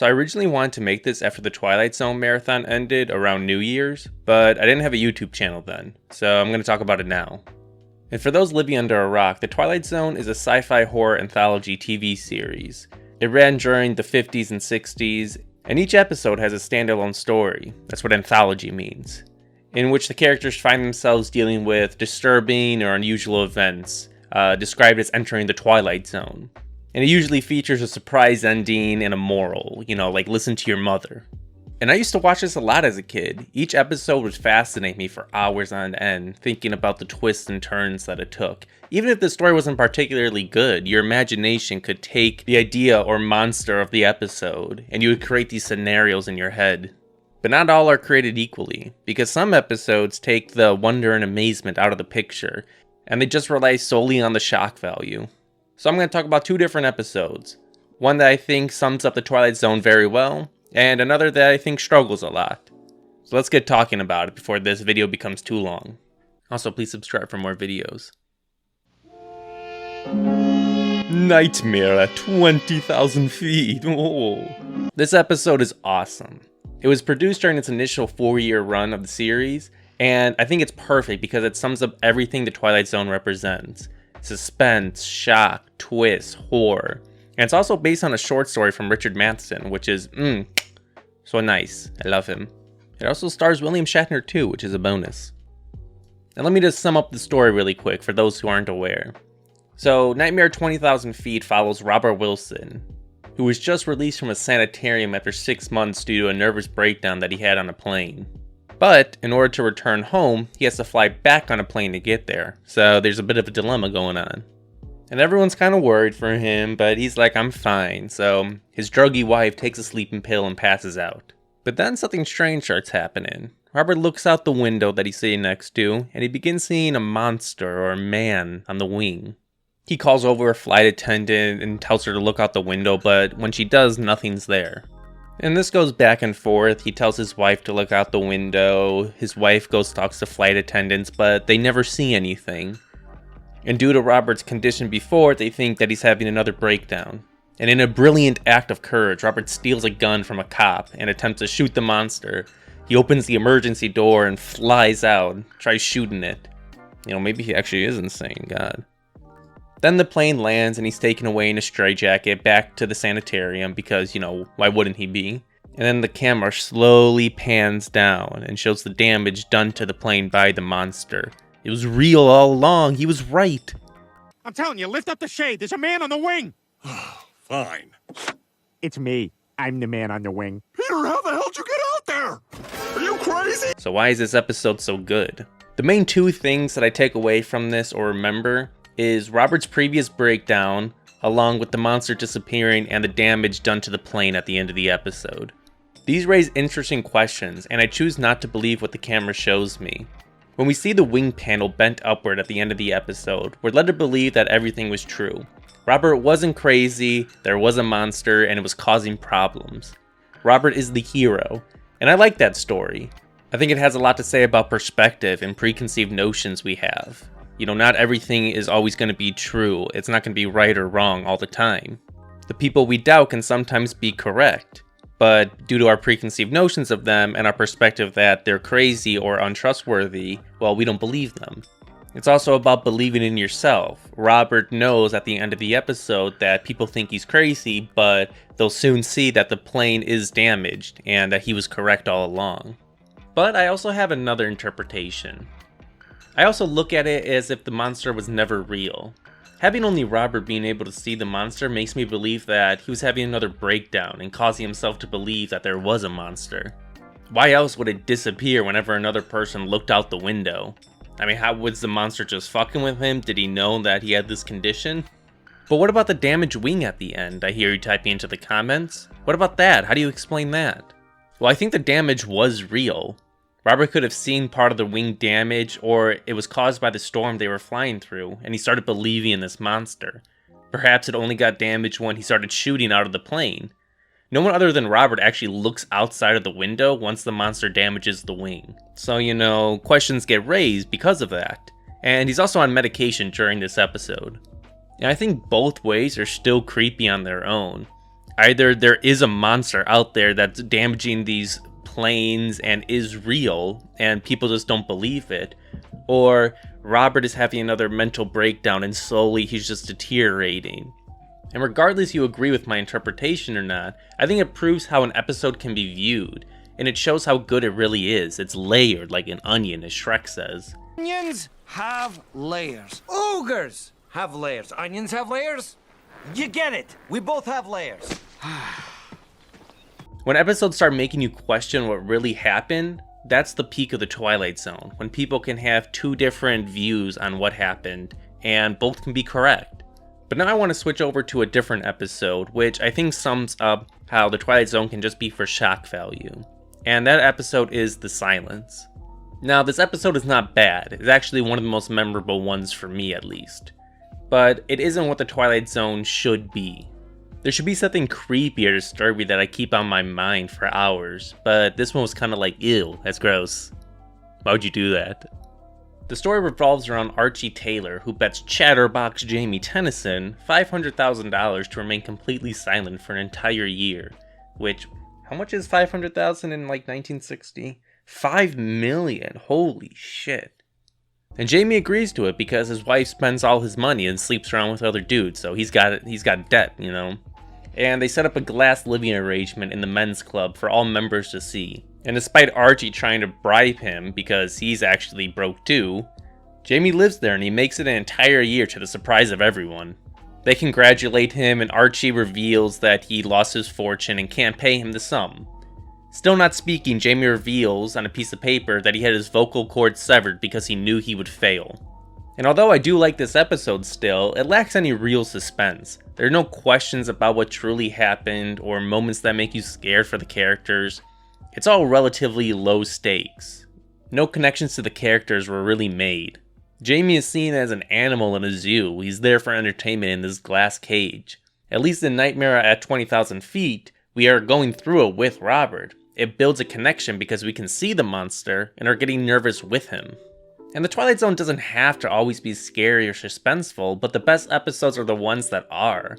So I originally wanted to make this after the Twilight Zone marathon ended around New Year's, but I didn't have a YouTube channel then, so I'm going to talk about it now. And for those living under a rock, the Twilight Zone is a sci-fi horror anthology TV series. It ran during the 50s and 60s, and each episode has a standalone story, that's what anthology means, in which the characters find themselves dealing with disturbing or unusual events, described as entering the Twilight Zone. And it usually features a surprise ending and a moral, like listen to your mother. And I used to watch this a lot as a kid. Each episode would fascinate me for hours on end, thinking about the twists and turns that it took. Even if the story wasn't particularly good, your imagination could take the idea or monster of the episode, and you would create these scenarios in your head. But not all are created equally, because some episodes take the wonder and amazement out of the picture, and they just rely solely on the shock value. So I'm going to talk about two different episodes. One that I think sums up the Twilight Zone very well, and another that I think struggles a lot. So let's get talking about it before this video becomes too long. Also, please subscribe for more videos. Nightmare at 20,000 feet. Oh. This episode is awesome. It was produced during its initial 4-year run of the series, and I think it's perfect because it sums up everything the Twilight Zone represents. Suspense, shock, twist, horror. And it's also based on a short story from Richard Matheson, which is, so nice. I love him. It also stars William Shatner too, which is a bonus. And let me just sum up the story really quick for those who aren't aware. So, Nightmare 20,000 Feet follows Robert Wilson, who was just released from a sanitarium after 6 months due to a nervous breakdown that he had on a plane. But, in order to return home, he has to fly back on a plane to get there, so there's a bit of a dilemma going on. And everyone's kind of worried for him, but he's like, I'm fine, so his druggy wife takes a sleeping pill and passes out. But then something strange starts happening. Robert looks out the window that he's sitting next to, and he begins seeing a monster or a man on the wing. He calls over a flight attendant and tells her to look out the window, but when she does, nothing's there. And this goes back and forth. He tells his wife to look out the window, his wife goes talks to flight attendants, but they never see anything. And due to Robert's condition before, they think that he's having another breakdown. And in a brilliant act of courage, Robert steals a gun from a cop and attempts to shoot the monster. He opens the emergency door and flies out, tries shooting it. Maybe he actually is insane, God. Then the plane lands and he's taken away in a straitjacket back to the sanitarium because, why wouldn't he be? And then the camera slowly pans down and shows the damage done to the plane by the monster. It was real all along, he was right. I'm telling you, lift up the shade, there's a man on the wing! Fine. It's me, I'm the man on the wing. Peter, how the hell'd you get out there? Are you crazy? So why is this episode so good? The main two things that I take away from this or remember is Robert's previous breakdown, along with the monster disappearing and the damage done to the plane at the end of the episode. These raise interesting questions, and I choose not to believe what the camera shows me. When we see the wing panel bent upward at the end of the episode, we're led to believe that everything was true. Robert wasn't crazy, there was a monster, and it was causing problems. Robert is the hero, and I like that story. I think it has a lot to say about perspective and preconceived notions we have. Not everything is always going to be true. It's not going to be right or wrong all the time. The people we doubt can sometimes be correct, but due to our preconceived notions of them and our perspective that they're crazy or untrustworthy, well, we don't believe them. It's also about believing in yourself. Robert knows at the end of the episode that people think he's crazy, but they'll soon see that the plane is damaged and that he was correct all along. But I also have another interpretation. I also look at it as if the monster was never real. Having only Robert being able to see the monster makes me believe that he was having another breakdown and causing himself to believe that there was a monster. Why else would it disappear whenever another person looked out the window? How was the monster just fucking with him? Did he know that he had this condition? But what about the damaged wing at the end? I hear you typing into the comments. What about that? How do you explain that? Well, I think the damage was real. Robert could have seen part of the wing damage, or it was caused by the storm they were flying through, and he started believing in this monster. Perhaps it only got damaged when he started shooting out of the plane. No one other than Robert actually looks outside of the window once the monster damages the wing. So, questions get raised because of that. And he's also on medication during this episode. And I think both ways are still creepy on their own. Either there is a monster out there that's damaging these planes and is real, and people just don't believe it, or Robert is having another mental breakdown and slowly he's just deteriorating. And regardless you agree with my interpretation or not, I think it proves how an episode can be viewed, and it shows how good it really is. It's layered like an onion, as Shrek says. Onions have layers. Ogres have layers. Onions have layers. You get it. We both have layers. When episodes start making you question what really happened, that's the peak of the Twilight Zone, when people can have two different views on what happened, and both can be correct. But now I want to switch over to a different episode, which I think sums up how the Twilight Zone can just be for shock value. And that episode is The Silence. Now, this episode is not bad. It's actually one of the most memorable ones for me, at least. But it isn't what the Twilight Zone should be. There should be something creepy or disturbing that I keep on my mind for hours, but this one was kind of like, ew, that's gross. Why would you do that? The story revolves around Archie Taylor, who bets Chatterbox Jamie Tennyson $500,000 to remain completely silent for an entire year. Which, how much is $500,000 in like 1960? $5 million, holy shit. And Jamie agrees to it because his wife spends all his money and sleeps around with other dudes, so he's got debt, you know. And they set up a glass living arrangement in the men's club for all members to see. And despite Archie trying to bribe him because he's actually broke too, Jamie lives there and he makes it an entire year to the surprise of everyone. They congratulate him and Archie reveals that he lost his fortune and can't pay him the sum. Still not speaking, Jamie reveals on a piece of paper that he had his vocal cords severed because he knew he would fail. And although I do like this episode still, it lacks any real suspense. There are no questions about what truly happened or moments that make you scared for the characters. It's all relatively low stakes. No connections to the characters were really made. Jamie is seen as an animal in a zoo. He's there for entertainment in this glass cage. At least in Nightmare at 20,000 Feet, we are going through it with Robert. It builds a connection because we can see the monster and are getting nervous with him. And the Twilight Zone doesn't have to always be scary or suspenseful, but the best episodes are the ones that are.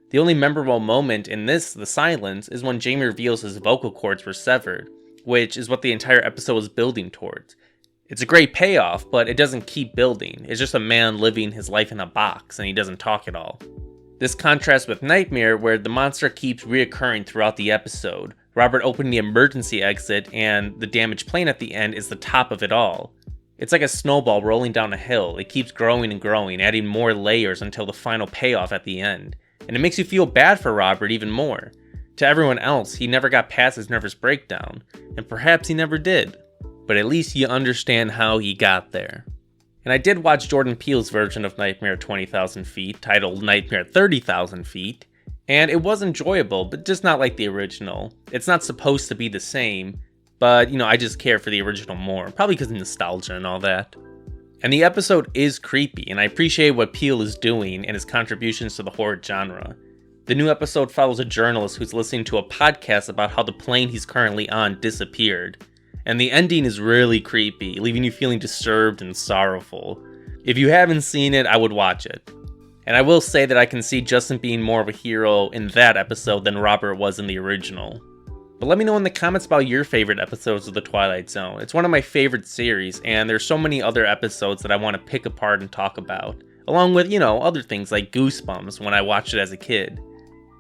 The only memorable moment in this, The Silence, is when Jamie reveals his vocal cords were severed, which is what the entire episode is building towards. It's a great payoff, but it doesn't keep building. It's just a man living his life in a box, and he doesn't talk at all. This contrasts with Nightmare, where the monster keeps reoccurring throughout the episode. Robert opening the emergency exit, and the damaged plane at the end is the top of it all. It's like a snowball rolling down a hill. It keeps growing and growing, adding more layers until the final payoff at the end. And it makes you feel bad for Robert even more. To everyone else, he never got past his nervous breakdown, and perhaps he never did. But at least you understand how he got there. And I did watch Jordan Peele's version of Nightmare at 20,000 Feet, titled Nightmare at 30,000 Feet, and it was enjoyable, but just not like the original. It's not supposed to be the same, but, I just care for the original more, probably because of nostalgia and all that. And the episode is creepy, and I appreciate what Peele is doing and his contributions to the horror genre. The new episode follows a journalist who's listening to a podcast about how the plane he's currently on disappeared. And the ending is really creepy, leaving you feeling disturbed and sorrowful. If you haven't seen it, I would watch it. And I will say that I can see Justin being more of a hero in that episode than Robert was in the original. But let me know in the comments about your favorite episodes of The Twilight Zone. It's one of my favorite series, and there's so many other episodes that I want to pick apart and talk about. Along with, other things like Goosebumps when I watched it as a kid.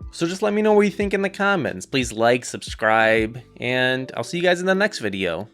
So just let me know what you think in the comments. Please like, subscribe, and I'll see you guys in the next video.